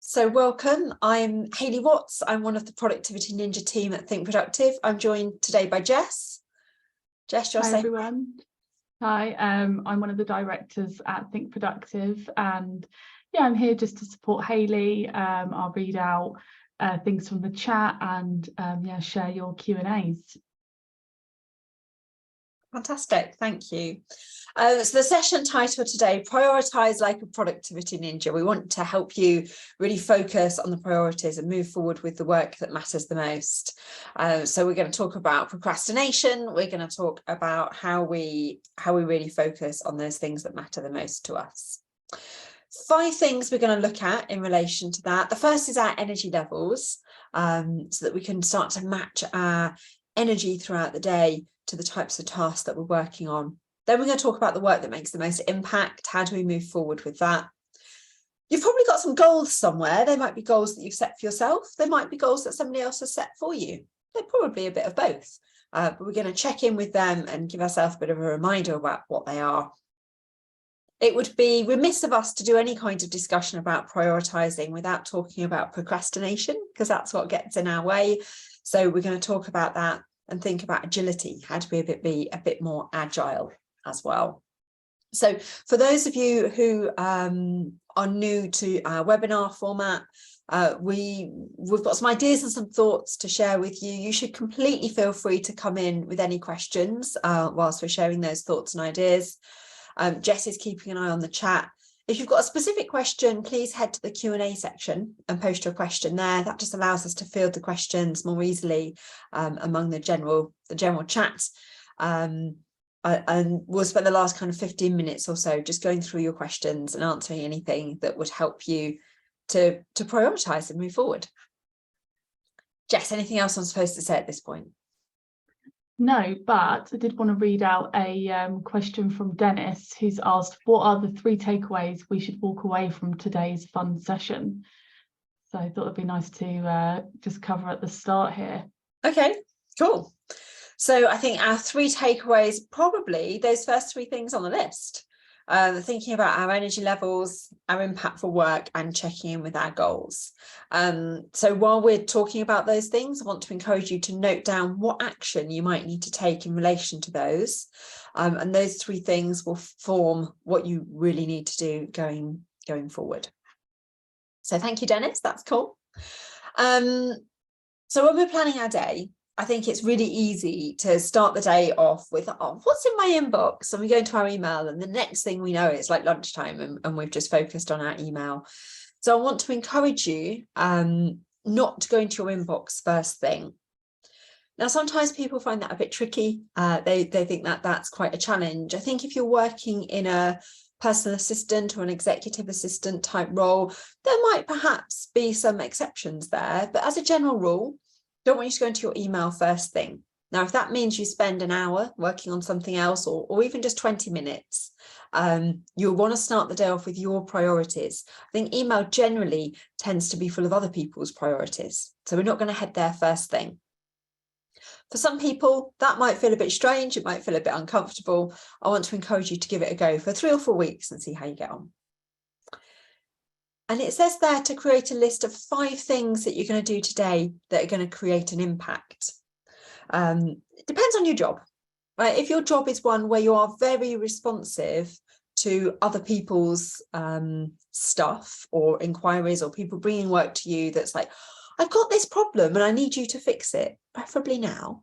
So welcome, I'm Hayley Watts. I'm one of the Productivity Ninja team at Think Productive. I'm joined today by Jess. Jess, you're Hi everyone. Hi, I'm one of the directors at Think Productive, and yeah, I'm here just to support Hayley. I'll read out things from the chat and share your Q&As. Fantastic, thank you. So the session title today, Prioritise like a Productivity Ninja. We want to help you really focus on the priorities and move forward with the work that matters the most. So we're going to talk about procrastination. We're going to talk about how we really focus on those things that matter the most to us. 5 things we're going to look at in relation to that. The first is our energy levels, so that we can start to match our energy throughout the day to the types of tasks that we're working on. Then we're going to talk about the work that makes the most impact. How do we move forward with that? You've probably got some goals somewhere. They might be goals that you've set for yourself. They might be goals that somebody else has set for you. They're probably a bit of both. But we're going to check in with them and give ourselves a bit of a reminder about what they are. It would be remiss of us to do any kind of discussion about prioritising without talking about procrastination, because that's what gets in our way. So we're going to talk about that and think about agility. How do we be a bit more agile as well? So for those of you who are new to our webinar format, we've got some ideas and some thoughts to share with you. You should completely feel free to come in with any questions whilst we're sharing those thoughts and ideas. Jess is keeping an eye on the chat. If you've got a specific question, please head to the Q&A section and post your question there. That just allows us to field the questions more easily among the general chat. And we'll spend the last kind of 15 minutes or so just going through your questions and answering anything that would help you to prioritise and move forward. Jess, anything else I'm supposed to say at this point? No, but I did want to read out a question from Dennis, who's asked, what are the 3 takeaways we should walk away from today's fun session? So I thought it'd be nice to just cover at the start here. Okay, cool. So I think our 3 takeaways, probably those first 3 things on the list. Thinking about our energy levels, our impactful work, and checking in with our goals. So while we're talking about those things, I want to encourage you to note down what action you might need to take in relation to those. And those 3 things will form what you really need to do going forward. So thank you, Dennis. That's cool. So when we're planning our day, I think it's really easy to start the day off with, oh, what's in my inbox? And we go into our email, and the next thing we know, it's like lunchtime and we've just focused on our email. So I want to encourage you not to go into your inbox first thing. Now, sometimes people find that a bit tricky. They think that that's quite a challenge. I think if you're working in a personal assistant or an executive assistant type role, there might perhaps be some exceptions there. But as a general rule, don't want you to go into your email first thing. Now, if that means you spend an hour working on something else or even just 20 minutes, you'll want to start the day off with your priorities. I think email generally tends to be full of other people's priorities. So we're not going to head there first thing. For some people, that might feel a bit strange. It might feel a bit uncomfortable. I want to encourage you to give it a go for 3 or 4 weeks and see how you get on. And it says there to create a list of 5 things that you're going to do today that are going to create an impact. It depends on your job, right? If your job is one where you are very responsive to other people's stuff or inquiries, or people bringing work to you that's like, I've got this problem and I need you to fix it, preferably now,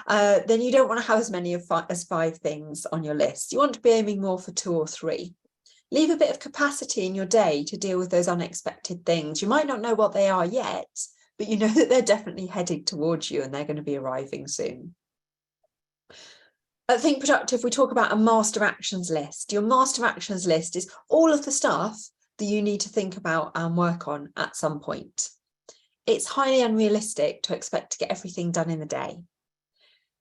then you don't want to have as many as 5 things on your list. You want to be aiming more for 2 or 3. Leave a bit of capacity in your day to deal with those unexpected things. You might not know what they are yet, but you know that they're definitely heading towards you and they're going to be arriving soon. At Think Productive, we talk about a master actions list. Your master actions list is all of the stuff that you need to think about and work on at some point. It's highly unrealistic to expect to get everything done in the day.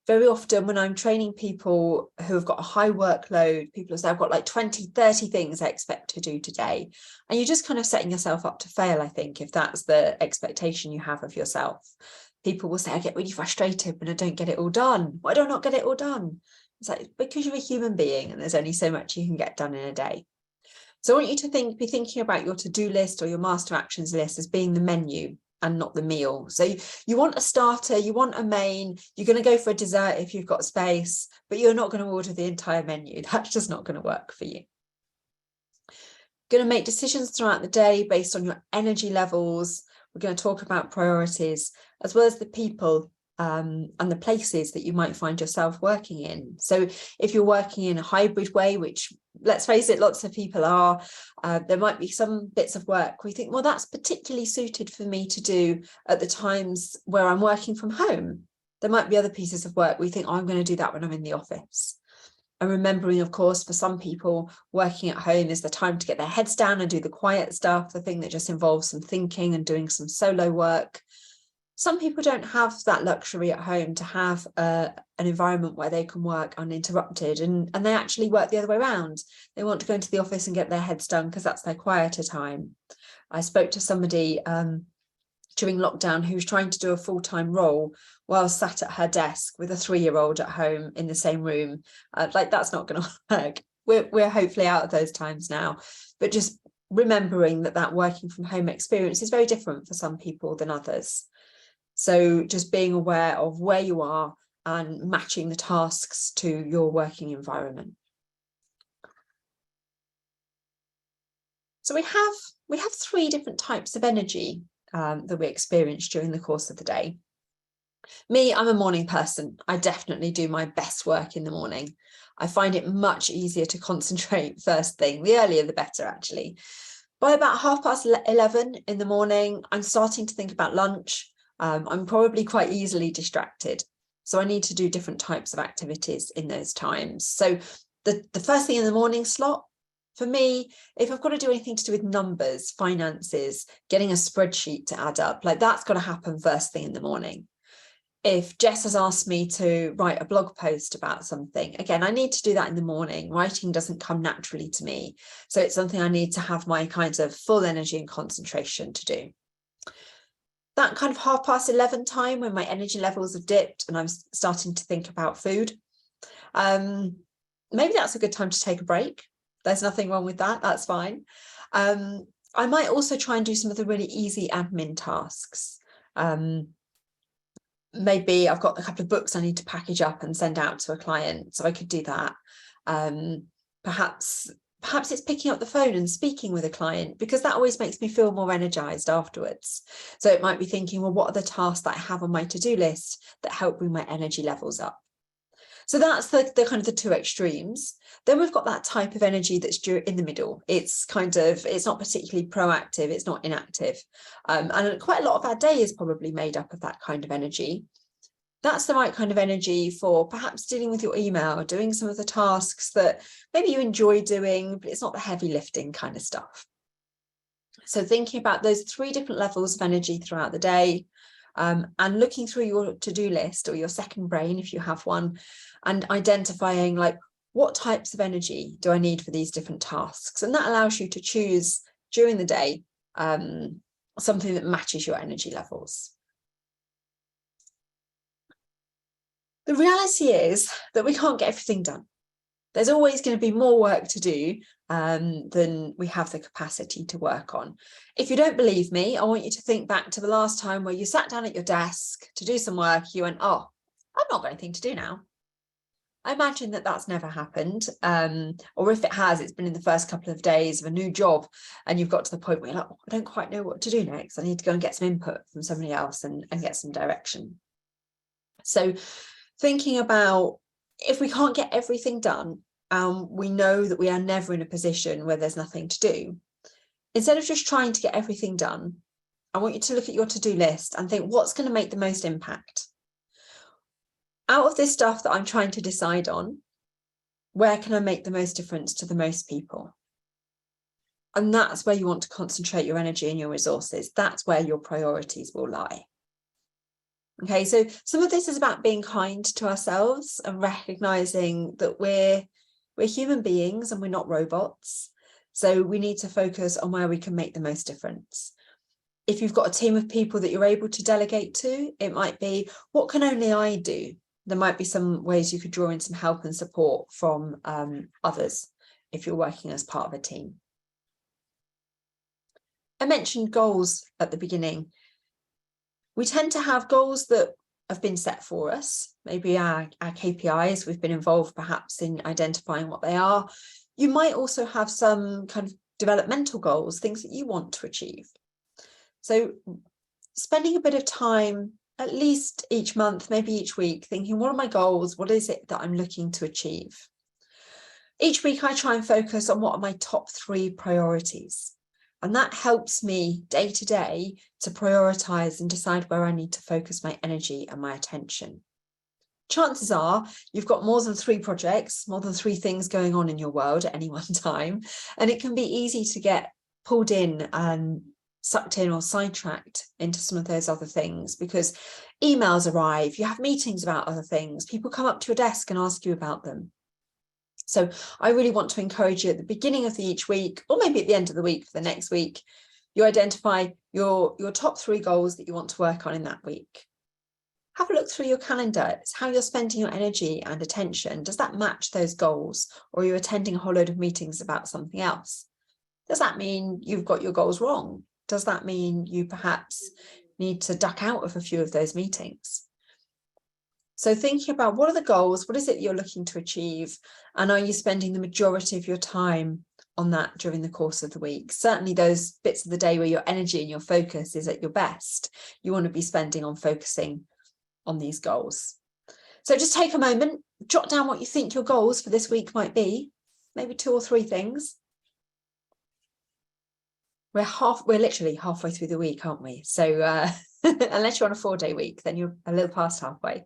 Very often when I'm training people who have got a high workload, people say, I've got like 20, 30 things I expect to do today. And you're just kind of setting yourself up to fail, I think, if that's the expectation you have of yourself. People will say, I get really frustrated when I don't get it all done. Why do I not get it all done? It's like, because you're a human being and there's only so much you can get done in a day. So I want you to be thinking about your to-do list or your master actions list as being the menu and not the meal. So you want a starter, you want a main, you're going to go for a dessert if you've got space, but you're not going to order the entire menu. That's just not going to work for you. Going to make decisions throughout the day based on your energy levels. We're going to talk about priorities, as well as the people and the places that you might find yourself working in. So if you're working in a hybrid way, which, let's face it, lots of people are, there might be some bits of work we think, well, that's particularly suited for me to do at the times where I'm working from home. There might be other pieces of work we think, oh, I'm going to do that when I'm in the office. And remembering, of course, for some people, working at home is the time to get their heads down and do the quiet stuff, the thing that just involves some thinking and doing some solo work. Some people don't have that luxury at home to have an environment where they can work uninterrupted, and they actually work the other way around. They want to go into the office and get their heads done because that's their quieter time. I spoke to somebody during lockdown who was trying to do a full-time role while sat at her desk with a 3-year-old at home in the same room. Like, that's not going to work. We're hopefully out of those times now, but just remembering that working from home experience is very different for some people than others. So just being aware of where you are and matching the tasks to your working environment. So we have 3 different types of energy that we experience during the course of the day. Me, I'm a morning person. I definitely do my best work in the morning. I find it much easier to concentrate first thing. The earlier, the better, actually. By about 11:30 in the morning, I'm starting to think about lunch. I'm probably quite easily distracted. So I need to do different types of activities in those times. So the first thing in the morning slot, for me, if I've got to do anything to do with numbers, finances, getting a spreadsheet to add up, like, that's got to happen first thing in the morning. If Jess has asked me to write a blog post about something, again, I need to do that in the morning. Writing doesn't come naturally to me. So it's something I need to have my kind of full energy and concentration to do. That kind of 11:30 time, when my energy levels have dipped and I'm starting to think about food, maybe that's a good time to take a break. There's nothing wrong with that. That's fine. I might also try and do some of the really easy admin tasks. Maybe I've got a couple of books I need to package up and send out to a client, so I could do that. Perhaps it's picking up the phone and speaking with a client, because that always makes me feel more energized afterwards. So it might be thinking, well, what are the tasks that I have on my to-do list that help bring my energy levels up? So that's the kind of the 2 extremes. Then we've got that type of energy that's in the middle. It's not particularly proactive, it's not inactive. And quite a lot of our day is probably made up of that kind of energy. That's the right kind of energy for perhaps dealing with your email, doing some of the tasks that maybe you enjoy doing, but it's not the heavy lifting kind of stuff. So thinking about those 3 different levels of energy throughout the day, and looking through your to-do list, or your second brain if you have one, and identifying, like, what types of energy do I need for these different tasks? And that allows you to choose during the day something that matches your energy levels. The reality is that we can't get everything done. There's always going to be more work to do than we have the capacity to work on. If you don't believe me, I want you to think back to the last time where you sat down at your desk to do some work, you went, oh, I've not got anything to do now. I imagine that that's never happened. Or if it has, it's been in the first couple of days of a new job, and you've got to the point where you're like, oh, I don't quite know what to do next. I need to go and get some input from somebody else and get some direction. So thinking about, if we can't get everything done, we know that we are never in a position where there's nothing to do. Instead of just trying to get everything done, I want you to look at your to-do list and think, what's going to make the most impact? Out of this stuff that I'm trying to decide on, where can I make the most difference to the most people? And that's where you want to concentrate your energy and your resources. That's where your priorities will lie. Okay, so some of this is about being kind to ourselves and recognizing that we're human beings and we're not robots. So we need to focus on where we can make the most difference. If you've got a team of people that you're able to delegate to, it might be, what can only I do? There might be some ways you could draw in some help and support from others if you're working as part of a team. I mentioned goals at the beginning. We tend to have goals that have been set for us, maybe our KPIs, we've been involved perhaps in identifying what they are. You might also have some kind of developmental goals, things that you want to achieve. So spending a bit of time, at least each month, maybe each week, thinking, what are my goals? What is it that I'm looking to achieve? Each week I try and focus on what are my top 3 priorities. And that helps me day to day to prioritise and decide where I need to focus my energy and my attention. Chances are you've got more than 3 projects, more than 3 things going on in your world at any one time. And it can be easy to get pulled in and sucked in or sidetracked into some of those other things, because emails arrive, you have meetings about other things, people come up to your desk and ask you about them. So I really want to encourage you at the beginning of each week, or maybe at the end of the week for the next week, you identify your top 3 goals that you want to work on in that week. Have a look through your calendar. It's how you're spending your energy and attention. Does that match those goals? Or are you attending a whole load of meetings about something else? Does that mean you've got your goals wrong? Does that mean you perhaps need to duck out of a few of those meetings? So thinking about what are the goals, what is it you're looking to achieve, and are you spending the majority of your time on that during the course of the week? Certainly those bits of the day where your energy and your focus is at your best, you want to be spending on focusing on these goals. So just take a moment, jot down what you think your goals for this week might be, maybe 2 or 3 things. We're literally halfway through the week, aren't we? So unless you're on a 4-day week, then you're a little past halfway.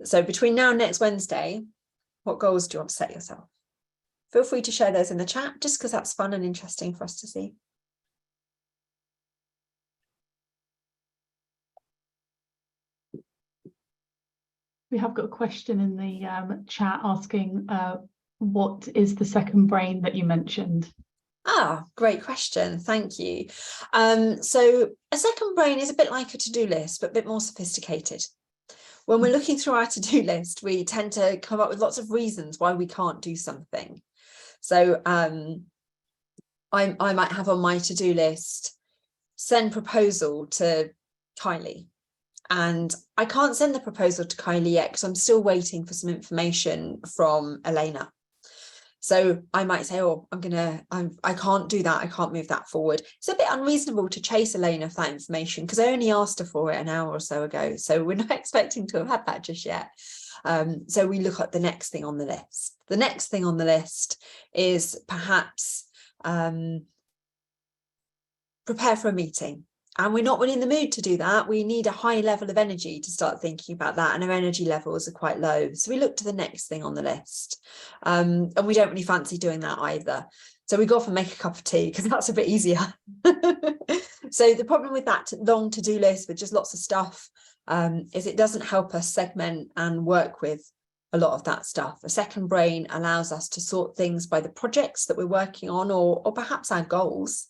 So between now and next Wednesday, what goals do you want to set yourself? Feel free to share those in the chat, just because that's fun and interesting for us to see. We have got a question in the chat asking, what is the second brain that you mentioned? Ah, great question. Thank you. So a second brain is a bit like a to-do list, but a bit more sophisticated. When we're looking through our to-do list, we tend to come up with lots of reasons why we can't do something. So I might have on my to-do list, send proposal to Kylie. And I can't send the proposal to Kylie yet because I'm still waiting for some information from Elena. So I might say, oh, I can't do that. I can't move that forward. It's a bit unreasonable to chase Elena for that information because I only asked her for it an hour or so ago. So we're not expecting to have had that just yet. So we look at the next thing on the list. The next thing on the list is perhaps prepare for a meeting. And we're not really in the mood to do that. We need a high level of energy to start thinking about that. And our energy levels are quite low. So we look to the next thing on the list. And we don't really fancy doing that either. So we go off and make a cup of tea because that's a bit easier. So the problem with that long to-do list with just lots of stuff is it doesn't help us segment and work with a lot of that stuff. A second brain allows us to sort things by the projects that we're working on, or perhaps our goals,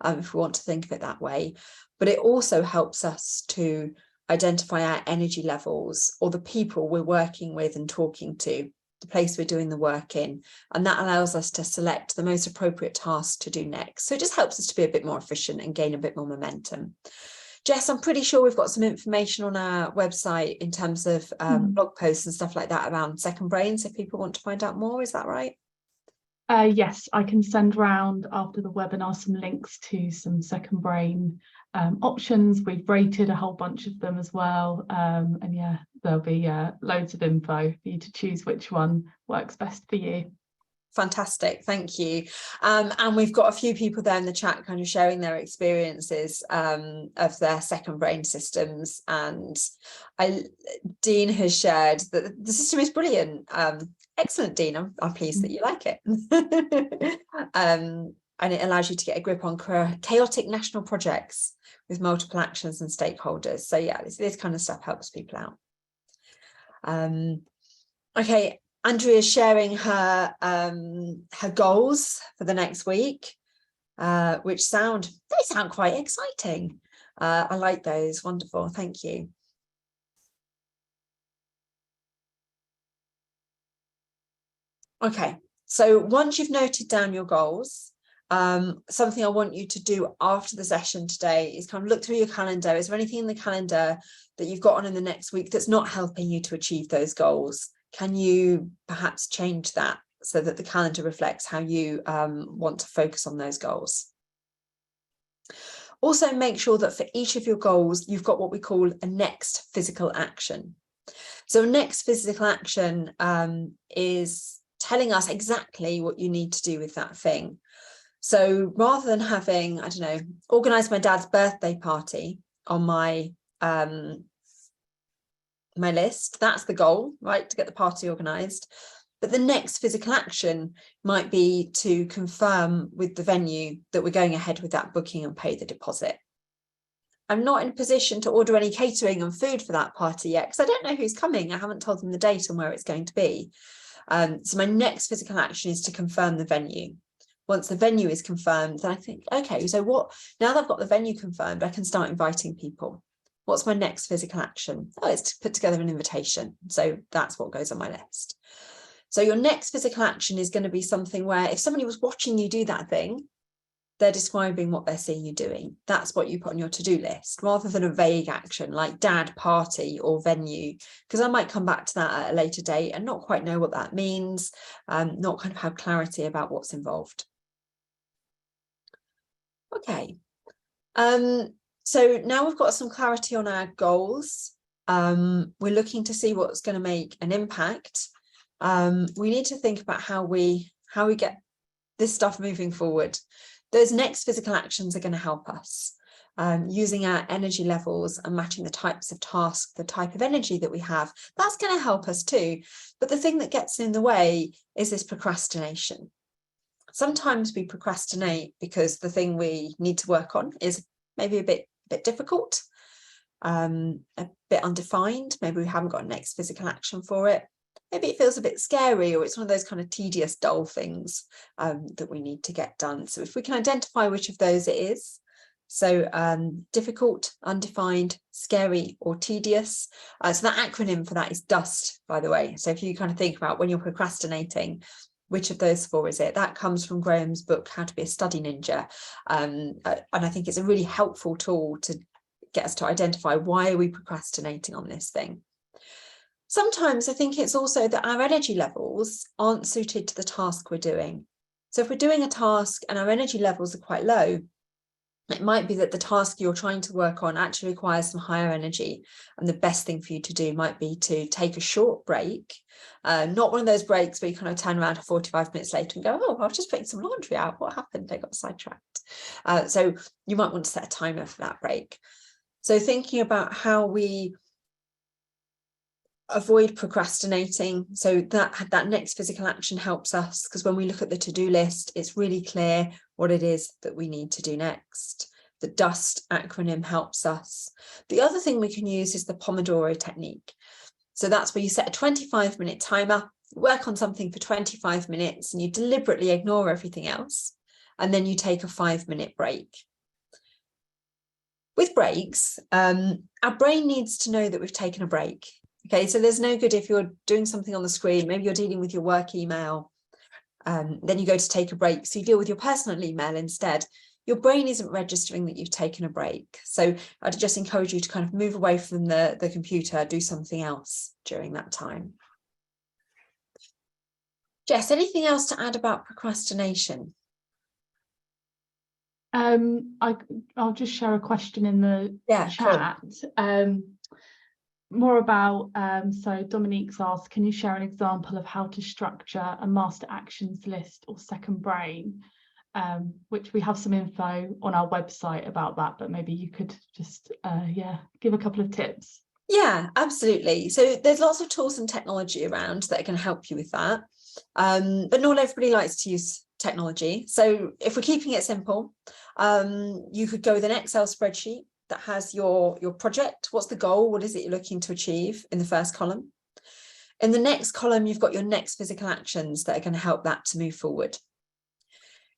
if we want to think of it that way. But it also helps us to identify our energy levels or the people we're working with and talking to, the place we're doing the work in. And that allows us to select the most appropriate task to do next. So it just helps us to be a bit more efficient and gain a bit more momentum. Jess, I'm pretty sure we've got some information on our website in terms of blog posts and stuff like that around second brains if people want to find out more. Is that right? Yes, I can send round after the webinar some links to some second brain options. We've rated a whole bunch of them as well. And yeah, there'll be loads of info for you to choose which one works best for you. Fantastic, thank you. And we've got a few people there in the chat kind of sharing their experiences of their second brain systems. And Dean has shared that the system is brilliant. Excellent, Dean. I'm pleased that you like it. And it allows you to get a grip on chaotic national projects with multiple actions and stakeholders. So yeah, this kind of stuff helps people out. Okay. Andrea's sharing her goals for the next week, which sound quite exciting. I like those. Wonderful. Thank you. Okay, so once you've noted down your goals something I want you to do after the session today is kind of look through your calendar. Is there anything in the calendar that you've got on in the next week that's not helping you to achieve those goals? Can you perhaps change that so that the calendar reflects how you want to focus on those goals? Also, make sure that for each of your goals, you've got what we call a next physical action. So next physical action is telling us exactly what you need to do with that thing. So rather than having, I don't know, organise my dad's birthday party on my my list, that's the goal, right, to get the party organised. But the next physical action might be to confirm with the venue that we're going ahead with that booking and pay the deposit. I'm not in a position to order any catering and food for that party yet because I don't know who's coming. I haven't told them the date and where it's going to be. So my next physical action is to confirm the venue. Once the venue is confirmed, then I think, okay, so what, now that I've got the venue confirmed, I can start inviting people. What's my next physical action? Oh, it's to put together an invitation. So that's what goes on my list. So your next physical action is going to be something where if somebody was watching you do that thing, they're describing what they're seeing you doing. That's what you put on your to-do list, rather than a vague action like dad, party or venue, because I might come back to that at a later date and not quite know what that means, not kind of have clarity about what's involved. Okay. So now we've got some clarity on our goals. We're looking to see what's going to make an impact. We need to think about how we get this stuff moving forward. Those next physical actions are going to help us, using our energy levels and matching the types of tasks, the type of energy that we have. That's going to help us too. But the thing that gets in the way is this procrastination. Sometimes we procrastinate because the thing we need to work on is maybe a bit difficult, a bit undefined. Maybe we haven't got a next physical action for it. Maybe it feels a bit scary, or it's one of those kind of tedious, dull things that we need to get done. So if we can identify which of those it is, so difficult, undefined, scary, or tedious. So that acronym for that is DUST, by the way. So if you kind of think about when you're procrastinating, which of those four is it? That comes from Graham's book, How to Be a Study Ninja. And I think it's a really helpful tool to get us to identify why are we procrastinating on this thing. Sometimes I think it's also that our energy levels aren't suited to the task we're doing. So if we're doing a task and our energy levels are quite low, it might be that the task you're trying to work on actually requires some higher energy. And the best thing for you to do might be to take a short break, not one of those breaks where you kind of turn around 45 minutes later and go, oh, I was just putting some laundry out. What happened? I got sidetracked. So you might want to set a timer for that break. So thinking about how we avoid procrastinating, so that next physical action helps us, because when we look at the to-do list, it's really clear what it is that we need to do next. The DUST acronym helps us. The other thing we can use is the Pomodoro technique. So that's where you set a 25-minute timer, work on something for 25 minutes, and you deliberately ignore everything else, and then you take a 5-minute break. With breaks, our brain needs to know that we've taken a break. Okay, so there's no good if you're doing something on the screen, maybe you're dealing with your work email, then you go to take a break, so you deal with your personal email instead. Your brain isn't registering that you've taken a break. So I'd just encourage you to kind of move away from the computer, do something else during that time. Jess, anything else to add about procrastination? I'll just share a question in the chat. Cool. More about, so Dominique's asked, can you share an example of how to structure a master actions list or second brain, which we have some info on our website about that, but maybe you could just, give a couple of tips. Yeah, absolutely. So there's lots of tools and technology around that can help you with that. But not everybody likes to use technology. So if we're keeping it simple, you could go with an Excel spreadsheet that has your project. What's the goal? What is it you're looking to achieve in the first column? In the next column, you've got your next physical actions that are going to help that to move forward.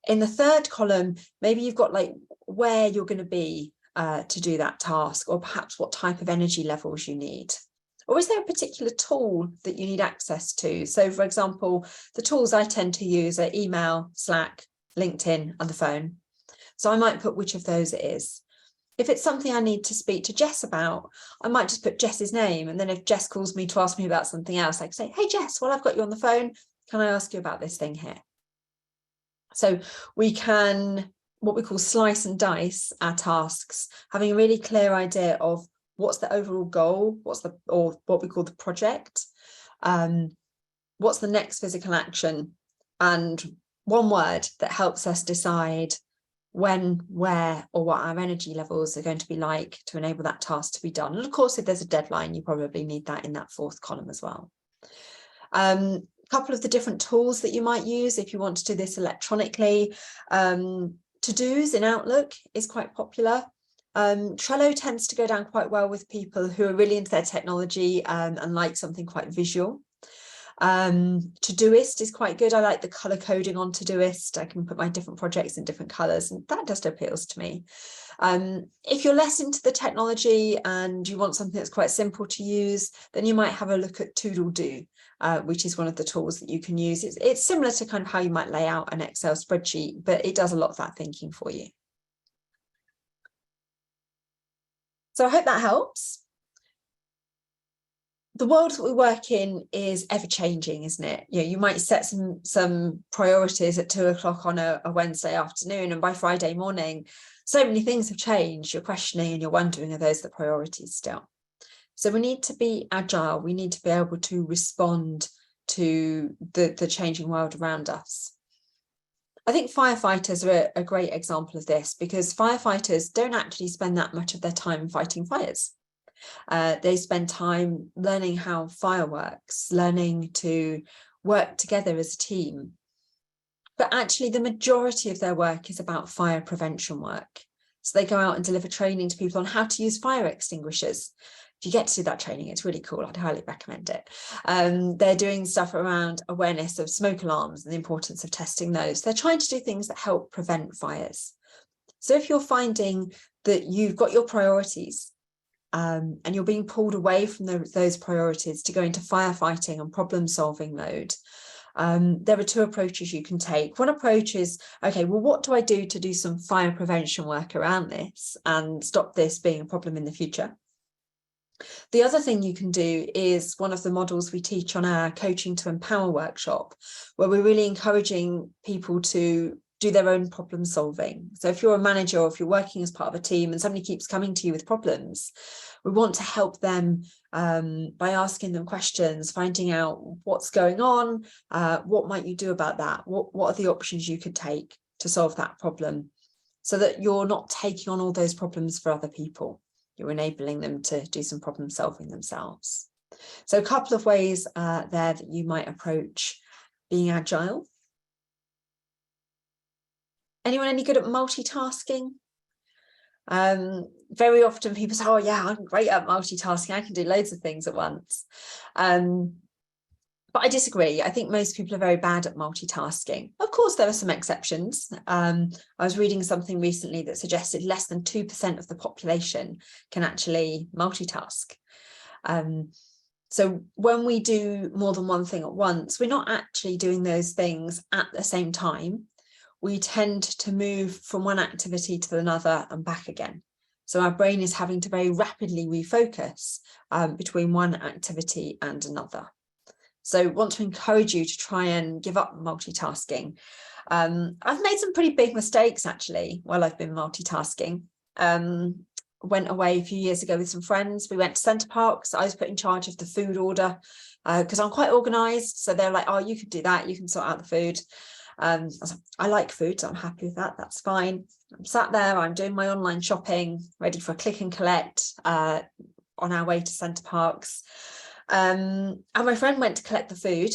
In the third column, maybe you've got like where you're going to be to do that task, or perhaps what type of energy levels you need. Or is there a particular tool that you need access to? So for example, the tools I tend to use are email, Slack, LinkedIn, and the phone. So I might put which of those it is. If it's something I need to speak to Jess about, I might just put Jess's name. And then if Jess calls me to ask me about something else, I can say, hey, Jess, while I've got you on the phone, can I ask you about this thing here? So we can, what we call slice and dice our tasks, having a really clear idea of what's the overall goal, or what we call the project, what's the next physical action, and one word that helps us decide when, where, or what our energy levels are going to be like to enable that task to be done. And of course, if there's a deadline, you probably need that in that fourth column as well. A couple of the different tools that you might use if you want to do this electronically. To-dos in Outlook is quite popular. Trello tends to go down quite well with people who are really into their technology and like something quite visual. Todoist is quite good. I like the color coding on Todoist. I can put my different projects in different colors, and that just appeals to me. If you're less into the technology and you want something that's quite simple to use, then you might have a look at Toodle-Do, which is one of the tools that you can use. It's similar to kind of how you might lay out an Excel spreadsheet, but it does a lot of that thinking for you. So I hope that helps. The world that we work in is ever changing, isn't it? You know, you might set some priorities at 2 o'clock on a Wednesday afternoon, and by Friday morning, so many things have changed. You're questioning and you're wondering, are those the priorities still? So we need to be agile. We need to be able to respond to the changing world around us. I think firefighters are a great example of this, because firefighters don't actually spend that much of their time fighting fires. They spend time learning how fire works, learning to work together as a team. But actually, the majority of their work is about fire prevention work. So they go out and deliver training to people on how to use fire extinguishers. If you get to do that training, it's really cool. I'd highly recommend it. They're doing stuff around awareness of smoke alarms and the importance of testing those. They're trying to do things that help prevent fires. So if you're finding that you've got your priorities, and you're being pulled away from those priorities to go into firefighting and problem solving mode, there are two approaches you can take. One approach is, okay, well, what do I do to do some fire prevention work around this and stop this being a problem in the future? The other thing you can do is one of the models we teach on our Coaching to Empower workshop, where we're really encouraging people to do their own problem solving. So if you're a manager, or if you're working as part of a team and somebody keeps coming to you with problems, we want to help them by asking them questions, finding out what's going on, what might you do about that, what are the options you could take to solve that problem, so that you're not taking on all those problems for other people. You're enabling them to do some problem solving themselves. So a couple of ways there that you might approach being agile. Anyone any good at multitasking? Very often people say, oh yeah, I'm great at multitasking. I can do loads of things at once. But I disagree. I think most people are very bad at multitasking. Of course, there are some exceptions. I was reading something recently that suggested less than 2% of the population can actually multitask. So when we do more than one thing at once, we're not actually doing those things at the same time. We tend to move from one activity to another and back again. So our brain is having to very rapidly refocus between one activity and another. So I want to encourage you to try and give up multitasking. I've made some pretty big mistakes actually while I've been multitasking. Went away a few years ago with some friends. We went to Center Parks. I was put in charge of the food order because I'm quite organized. So they're like, oh, you could do that. You can sort out the food. I like food, so I'm happy with that. That's fine. I'm sat there, I'm doing my online shopping, ready for click and collect on our way to Center Parks. And my friend went to collect the food.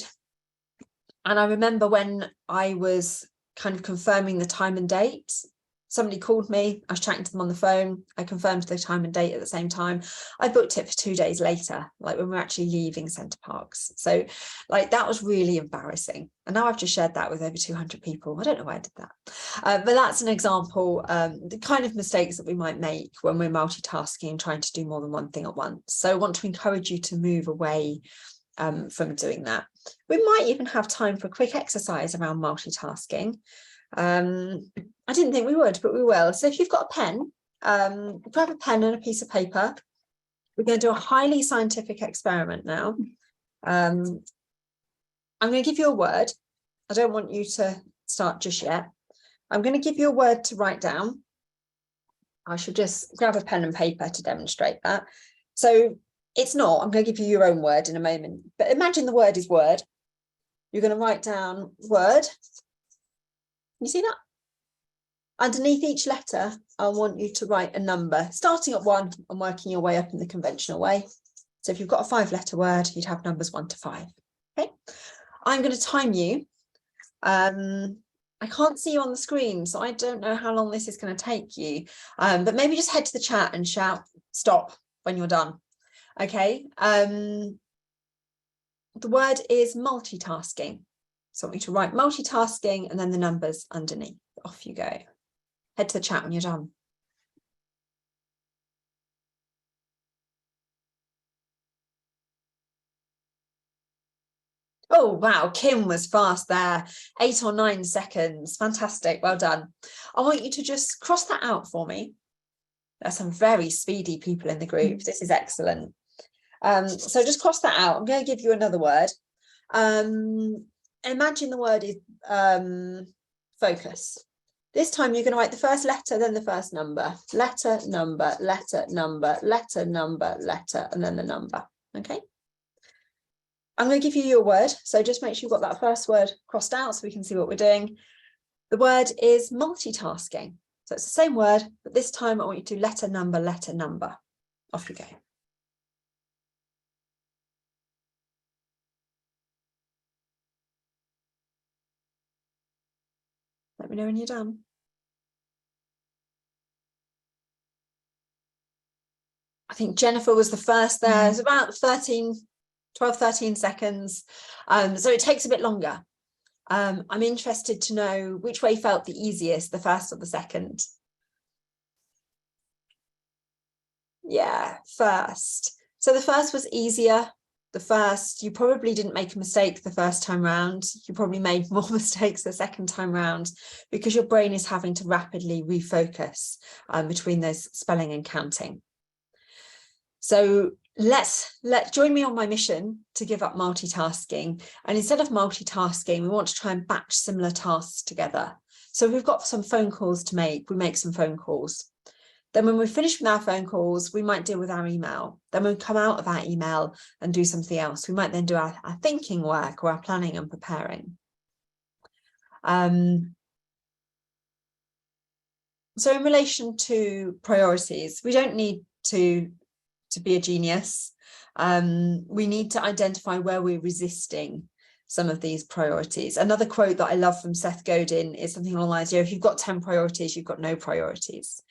And I remember when I was kind of confirming the time and date, somebody called me, I was chatting to them on the phone, I confirmed the time and date at the same time. I booked it for 2 days later, like when we're actually leaving Center Parks. So like that was really embarrassing. And now I've just shared that with over 200 people. I don't know why I did that. But that's an example, the kind of mistakes that we might make when we're multitasking and trying to do more than one thing at once. So I want to encourage you to move away from doing that. We might even have time for a quick exercise around multitasking. I didn't think we would, but we will. So if you've got a pen, grab a pen and a piece of paper. We're going to do a highly scientific experiment now. I'm going to give you a word. I don't want you to start just yet. I'm going to give you a word to write down. I should just grab a pen and paper to demonstrate that. So it's not, I'm going to give you your own word in a moment, but imagine the word is word. You're going to write down word. You see that? Underneath each letter, I want you to write a number, starting at 1 and working your way up in the conventional way. So if you've got a 5-letter word, you'd have numbers 1 to 5. Okay, I'm going to time you. I can't see you on the screen, so I don't know how long this is going to take you. But maybe just head to the chat and shout stop when you're done. Okay. The word is multitasking. So I want you to write multitasking and then the numbers underneath. Off you go. Head to the chat when you're done. Oh, wow. Kim was fast there. 8 or 9 seconds. Fantastic. Well done. I want you to just cross that out for me. There's some very speedy people in the group. This is excellent. So just cross that out. I'm going to give you another word. Imagine the word is focus. This time you're going to write the first letter, then the first number. Letter, number, letter, number, letter, number, letter, and then the number. Okay. I'm going to give you your word. So just make sure you've got that first word crossed out so we can see what we're doing. The word is multitasking. So it's the same word, but this time I want you to do letter, number, letter, number. Off you go. Let me know when you're done. I think Jennifer was the first there. It's about 12, 13 seconds. So it takes a bit longer. I'm interested to know which way felt the easiest, the first or the second. Yeah, first. So the first was easier. The first, you probably didn't make a mistake the first time round. You probably made more mistakes the second time round because your brain is having to rapidly refocus between those spelling and counting. So join me on my mission to give up multitasking. And instead of multitasking, we want to try and batch similar tasks together. So we've got some phone calls to make. We make some phone calls. Then when we finish with our phone calls, we might deal with our email. Then we'll come out of our email and do something else. We might then do our thinking work or our planning and preparing. So in relation to priorities, we don't need to be a genius. We need to identify where we're resisting some of these priorities. Another quote that I love from Seth Godin is something along the lines, if you've got 10 priorities, you've got no priorities.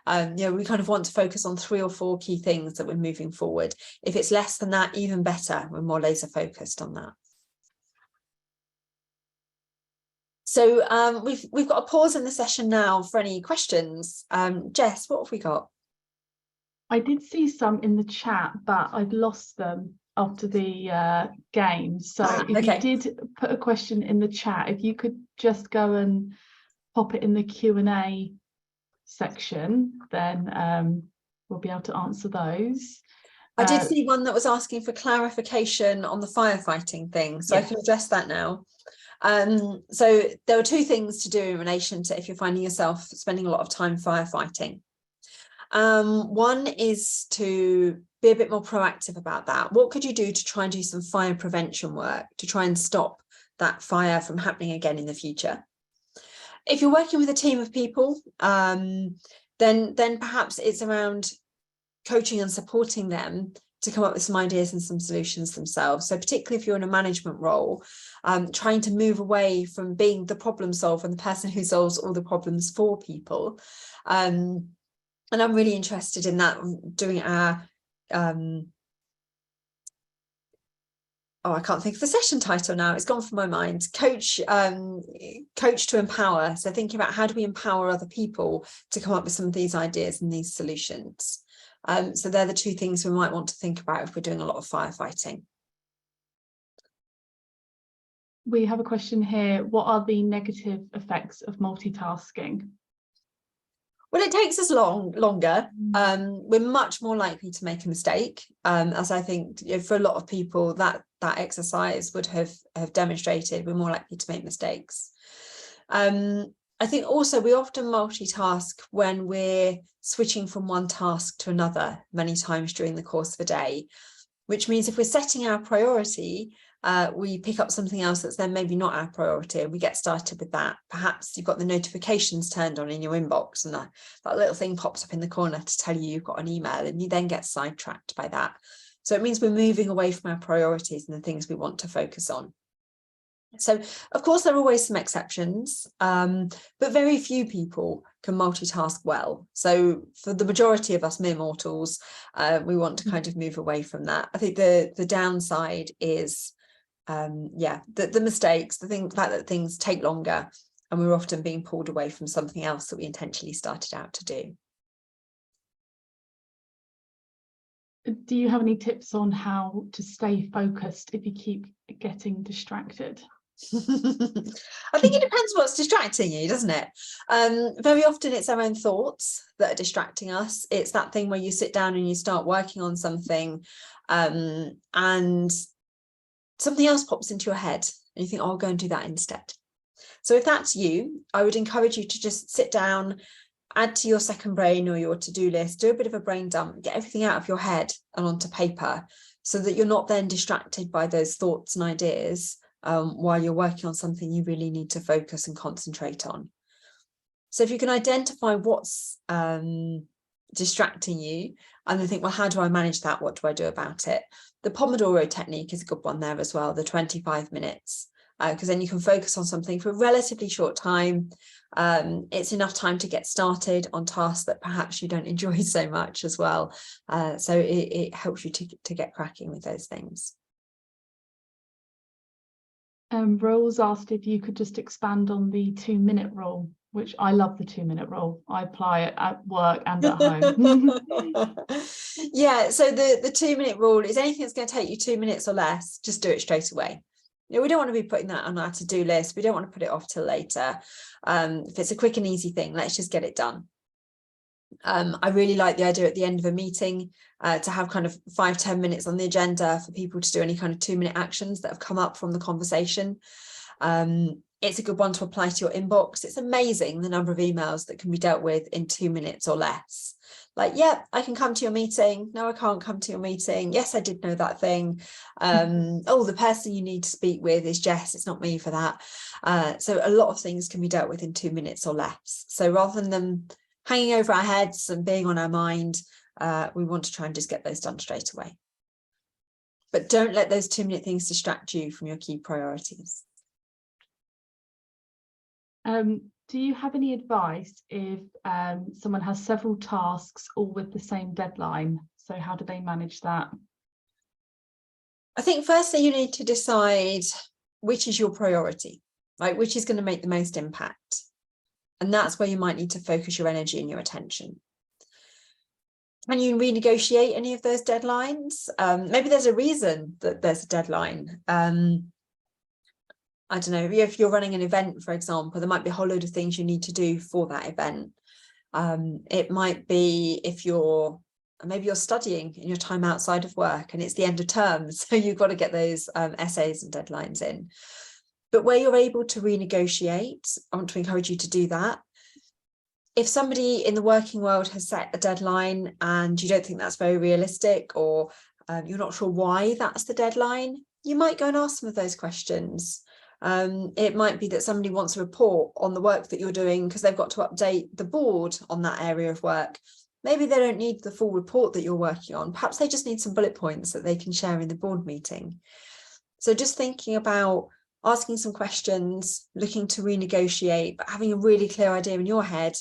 We kind of want to focus on 3 or 4 key things that we're moving forward. If it's less than that, even better, we're more laser focused on that. So we've got a pause in the session now for any questions. Jess, what have we got? I did see some in the chat, but I'd lost them after the game. So if you did put a question in the chat, if you could just go and pop it in the Q&A section, then we'll be able to answer those. I did see one that was asking for clarification on the firefighting thing, so yes. I can address that now. So there are 2 things to do in relation to if you're finding yourself spending a lot of time firefighting. One is to be a bit more proactive about that. What could you do to try and do some fire prevention work to try and stop that fire from happening again in the future? If you're working with a team of people, then perhaps it's around coaching and supporting them to come up with some ideas and some solutions themselves. So particularly if you're in a management role, trying to move away from being the problem solver and the person who solves all the problems for people. And I'm really interested in that, doing our, I can't think of the session title now. It's gone from my mind. Coach to empower. So thinking about how do we empower other people to come up with some of these ideas and these solutions. So they're the 2 things we might want to think about if we're doing a lot of firefighting. We have a question here. What are the negative effects of multitasking? Well, it takes us longer. We're much more likely to make a mistake, as I think, you know, for a lot of people that exercise would have demonstrated. We're more likely to make mistakes. I think also we often multitask when we're switching from one task to another many times during the course of a day, which means if we're setting our priority, we pick up something else that's then maybe not our priority and we get started with that. Perhaps you've got the notifications turned on in your inbox and that little thing pops up in the corner to tell you you've got an email, and you then get sidetracked by that. So it means we're moving away from our priorities and the things we want to focus on. So, of course, there are always some exceptions, but very few people can multitask well. So for the majority of us mere mortals, we want to kind of move away from that. I think the downside is, the mistakes, the fact that things take longer and we're often being pulled away from something else that we intentionally started out to do. Do you have any tips on how to stay focused if you keep getting distracted? I think it depends what's distracting you, doesn't it? Very often it's our own thoughts that are distracting us. It's that thing where you sit down and you start working on something, and something else pops into your head and you think, oh, I'll go and do that instead. So if that's you, I would encourage you to just sit down, add to your second brain or your to-do list, do a bit of a brain dump, get everything out of your head and onto paper, so that you're not then distracted by those thoughts and ideas while you're working on something you really need to focus and concentrate on. So if you can identify what's distracting you and then think, well, how do I manage that? What do I do about it? The Pomodoro technique is a good one there as well, the 25 minutes, because then you can focus on something for a relatively short time. It's enough time to get started on tasks that perhaps you don't enjoy so much as well. So it helps you to get cracking with those things. Rose asked if you could just expand on the 2-minute rule, which I love the 2-minute rule. I apply it at work and at home. Yeah, so the 2-minute rule is anything that's going to take you 2 minutes or less, just do it straight away. You know, we don't want to be putting that on our to-do list. We don't want to put it off till later. If it's a quick and easy thing, let's just get it done. I really like the idea at the end of a meeting to have kind of 5-10 minutes on the agenda for people to do any kind of 2-minute actions that have come up from the conversation. It's a good one to apply to your inbox. It's amazing the number of emails that can be dealt with in 2 minutes or less. Like, yeah, I can come to your meeting. No, I can't come to your meeting. Yes, I did know that thing. Oh, the person you need to speak with is Jess. It's not me for that. So a lot of things can be dealt with in 2 minutes or less. So rather than them hanging over our heads and being on our mind, we want to try and just get those done straight away. But don't let those 2-minute things distract you from your key priorities. Do you have any advice if someone has several tasks all with the same deadline? So how do they manage that? I think firstly, you need to decide which is your priority, right? Which is going to make the most impact. And that's where you might need to focus your energy and your attention. Can you renegotiate any of those deadlines? Maybe there's a reason that there's a deadline. I don't know, if you're running an event, for example, there might be a whole load of things you need to do for that event. It might be maybe you're studying in your time outside of work and it's the end of term, so you've got to get those essays and deadlines in. But where you're able to renegotiate, I want to encourage you to do that. If somebody in the working world has set a deadline and you don't think that's very realistic, or you're not sure why that's the deadline, you might go and ask some of those questions. It might be that somebody wants a report on the work that you're doing because they've got to update the board on that area of work. Maybe they don't need the full report that you're working on. Perhaps they just need some bullet points that they can share in the board meeting. So just thinking about asking some questions, looking to renegotiate, but having a really clear idea in your head,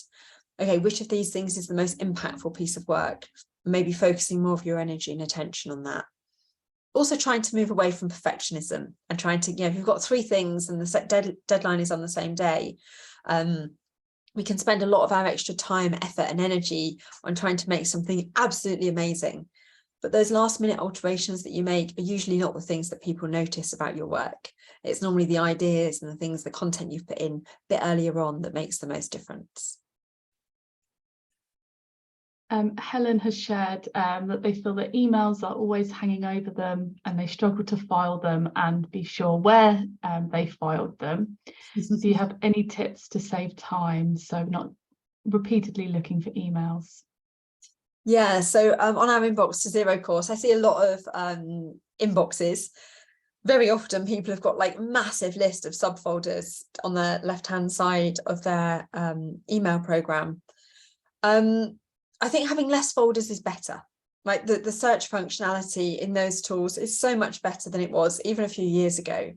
okay, which of these things is the most impactful piece of work? Maybe focusing more of your energy and attention on that. Also trying to move away from perfectionism and trying to, if you've got 3 things and the deadline is on the same day, we can spend a lot of our extra time, effort and energy on trying to make something absolutely amazing. but those last minute alterations that you make are usually not the things that people notice about your work. It's normally the ideas and the things, the content you've put in a bit earlier on that makes the most difference. Helen has shared that they feel that emails are always hanging over them and they struggle to file them and be sure where they filed them. Do you have any tips to save time, so not repeatedly looking for emails? Yeah, so on our Inbox to Zero course, I see a lot of inboxes. Very often people have got like massive list of subfolders on the left-hand side of their email program. I think having less folders is better. Like the search functionality in those tools is so much better than it was even a few years ago.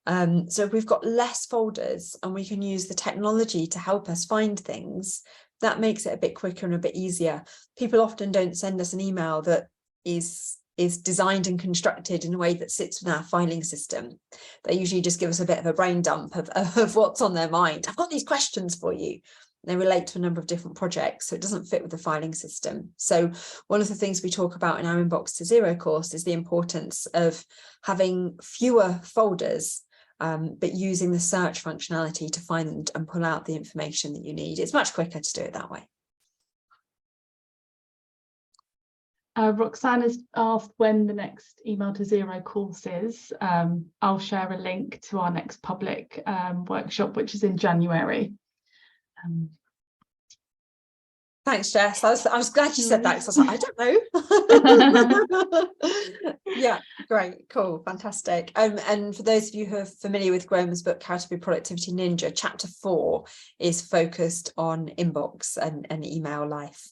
So if we've got less folders and we can use the technology to help us find things, that makes it a bit quicker and a bit easier. People often don't send us an email that is designed and constructed in a way that sits with our filing system. They usually just give us a bit of a brain dump of what's on their mind. I've got these questions for you. They relate to a number of different projects, so it doesn't fit with the filing system. So one of the things we talk about in our Inbox to Zero course is the importance of having fewer folders, but using the search functionality to find and pull out the information that you need. It's much quicker to do it that way. Roxanne has asked when the next Email to Zero course is. I'll share a link to our next public workshop, which is in January. Thanks, Jess. I was glad you said that, because I was like, I don't know. Yeah, great, cool, fantastic. And for those of you who are familiar with Graham's book, How to Be Productivity Ninja, chapter 4 is focused on inbox and email life.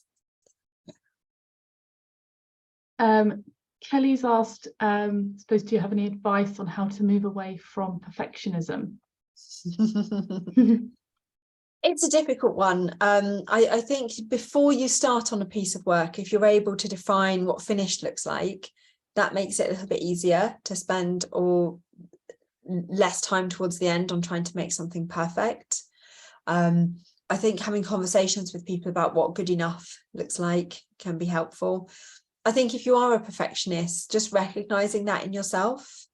Kelly's asked, suppose, do you have any advice on how to move away from perfectionism? It's a difficult one. I think before you start on a piece of work, if you're able to define what finished looks like, that makes it a little bit easier to spend or less time towards the end on trying to make something perfect. I think having conversations with people about what good enough looks like can be helpful. I think if you are a perfectionist, just recognizing that in yourself,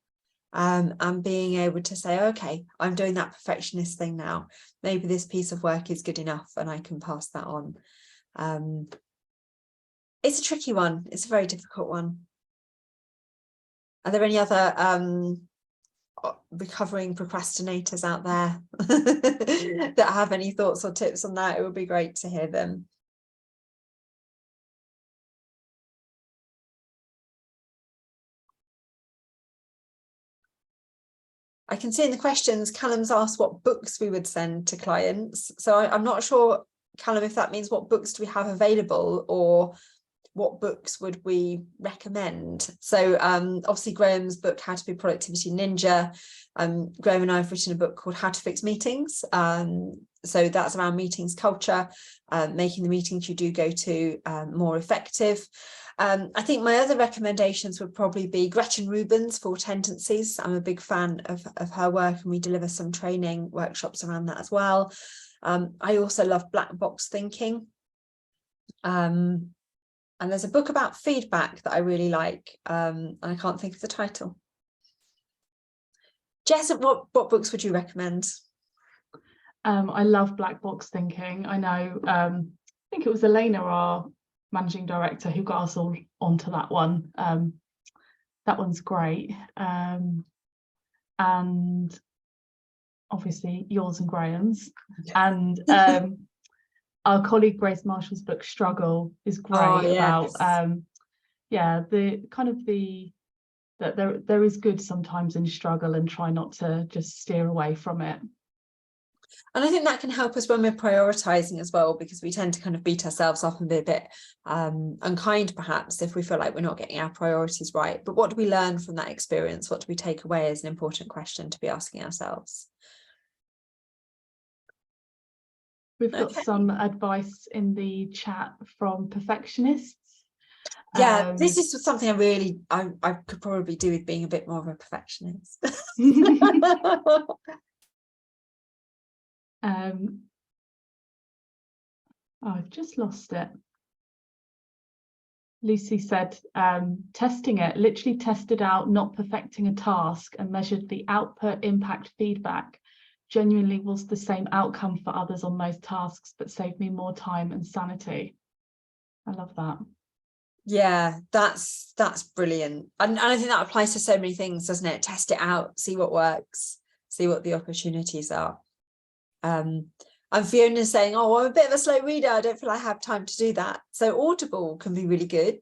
and being able to say, okay, I'm doing that perfectionist thing now. Maybe this piece of work is good enough and I can pass that on. It's a tricky one. It's a very difficult one. Are there any other recovering procrastinators out there that have any thoughts or tips on that? It would be great to hear them. I can see in the questions, Callum's asked what books we would send to clients. So I'm not sure, Callum, if that means what books do we have available or what books would we recommend? So obviously Graham's book, How to Be Productivity Ninja. Graham and I have written a book called How to Fix Meetings. So that's around meetings culture, making the meetings you do go to more effective. I think my other recommendations would probably be Gretchen Rubin's 4 Tendencies. I'm a big fan of her work, and we deliver some training workshops around that as well. I also love black box thinking. And there's a book about feedback that I really like. And I can't think of the title. Jess, what books would you recommend? I love black box thinking. I know, I think it was Elena, our managing director, who got us all onto that one. That one's great. And obviously yours and Graham's. And our colleague Grace Marshall's book Struggle is great. About yeah, the kind of that there is good sometimes in struggle, and try not to just steer away from it. And I think that can help us when we're prioritizing as well, because we tend to kind of beat ourselves up and be a bit unkind, perhaps, if we feel like we're not getting our priorities right. But what do we learn from that experience? What do we take away is an important question to be asking ourselves. We've got some advice in the chat from Perfectionists. Yeah, this is something I could probably do with being a bit more of a perfectionist. I've just lost it. Lucy said, testing it, literally tested out not perfecting a task and measured the output, impact, feedback. Genuinely was the same outcome for others on most tasks, but saved me more time and sanity. I love that. Yeah, that's brilliant. And I think that applies to so many things, doesn't it? Test it out, see what works, see what the opportunities are. And Fiona's saying, oh, I'm a bit of a slow reader, I don't feel I have time to do that. So Audible can be really good,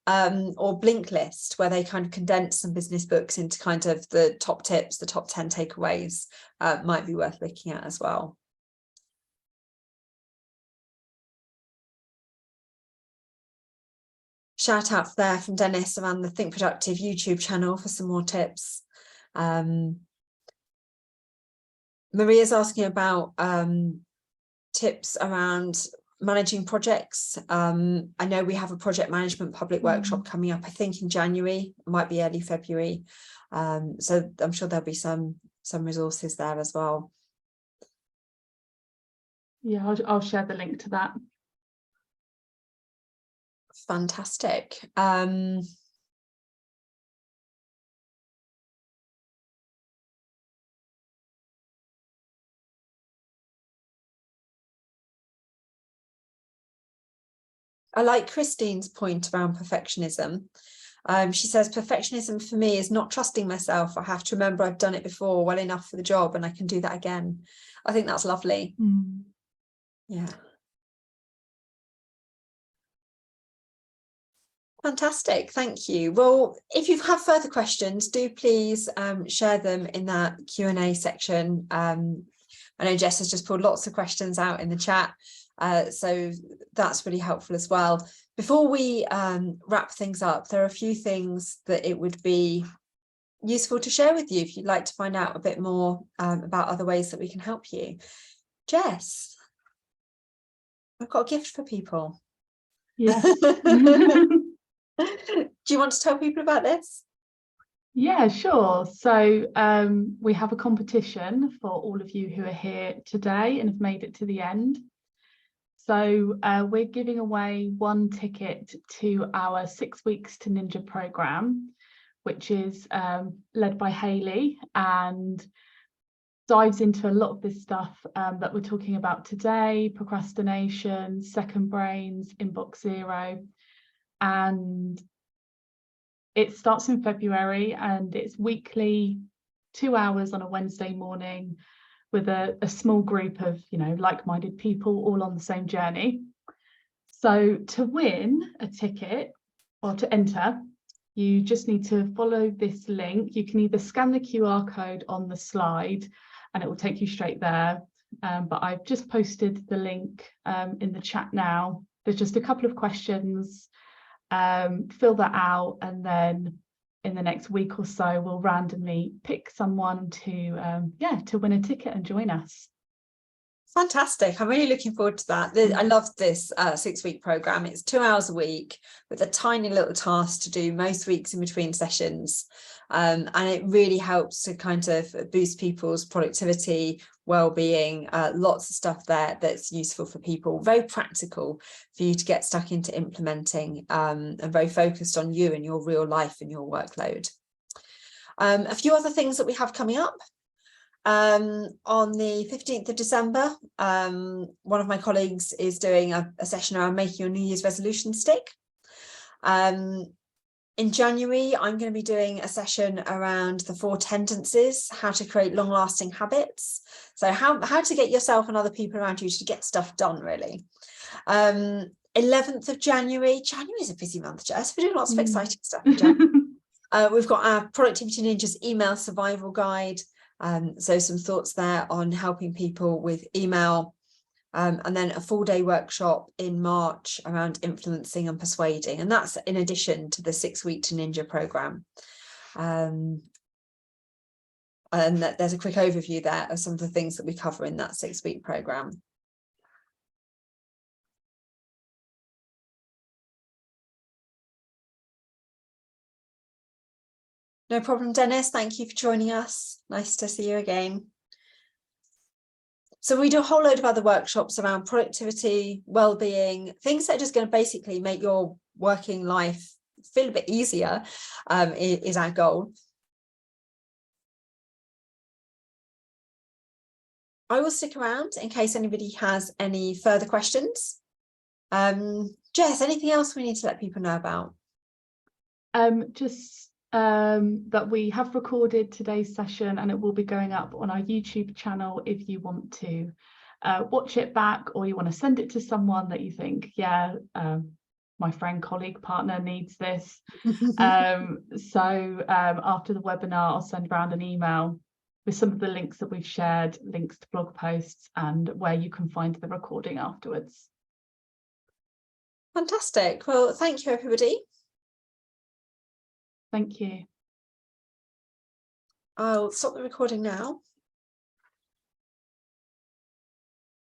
or Blinkist, where they kind of condense some business books into kind of the top tips, the top 10 takeaways, might be worth looking at as well. Shout out there from Dennis around the Think Productive YouTube channel for some more tips. Maria's asking about tips around managing projects. I know we have a project management public workshop coming up, I think in January, it might be early February. So I'm sure there'll be some resources there as well. Yeah, I'll share the link to that. Fantastic. I like Christine's point around perfectionism. She says, perfectionism for me is not trusting myself. I have to remember I've done it before well enough for the job and I can do that again. I think that's lovely. Yeah. Fantastic, thank you. Well, if you have further questions, do please share them in that Q&A section. I know Jess has just pulled lots of questions out in the chat, so that's really helpful as well. Before we wrap things up, there are a few things that it would be useful to share with you if you'd like to find out a bit more about other ways that we can help you. Jess, I've got a gift for people. Yeah. Do you want to tell people about this? Yeah, sure. So we have a competition for all of you who are here today and have made it to the end. So we're giving away one ticket to our 6 Weeks to Ninja program, which is led by Hayley and dives into a lot of this stuff that we're talking about today: procrastination, second brains, inbox zero. And it starts in February and it's weekly, 2 hours on a Wednesday morning with a small group of, like-minded people all on the same journey. So to win a ticket or to enter, you just need to follow this link. You can either scan the QR code on the slide and it will take you straight there. But I've just posted the link in the chat now. There's just a couple of questions. Fill that out, and then in the next week or so we'll randomly pick someone to win a ticket and join us. Fantastic. I'm really looking forward to that. I love this 6-week program. It's 2 hours a week with a tiny little task to do most weeks in between sessions. And it really helps to kind of boost people's productivity, well-being, lots of stuff there that's useful for people, very practical for you to get stuck into implementing, and very focused on you and your real life and your workload. A few other things that we have coming up. On the 15th of December, one of my colleagues is doing a session around making your New Year's resolution stick. In January, I'm going to be doing a session around the 4 tendencies, how to create long-lasting habits. So how to get yourself and other people around you to get stuff done, really. 11th of January. January is a busy month, Jess. We're doing lots of exciting stuff in January. We've got our Productivity Ninjas email survival guide. So some thoughts there on helping people with email, and then a full-day workshop in March around influencing and persuading, and that's in addition to the 6 Week to Ninja program. And there's a quick overview there of some of the things that we cover in that 6-week program. No problem, Dennis. Thank you for joining us. Nice to see you again. So we do a whole load of other workshops around productivity, well-being, things that are just going to basically make your working life feel a bit easier is our goal. I will stick around in case anybody has any further questions. Jess, anything else we need to let people know about? Just that we have recorded today's session and it will be going up on our YouTube channel if you want to watch it back, or you want to send it to someone that you think, yeah, my friend, colleague, partner needs this. So after the webinar, I'll send around an email with some of the links that we've shared, links to blog posts, and where you can find the recording afterwards. Fantastic. Well, thank you, everybody. Thank you. I'll stop the recording now.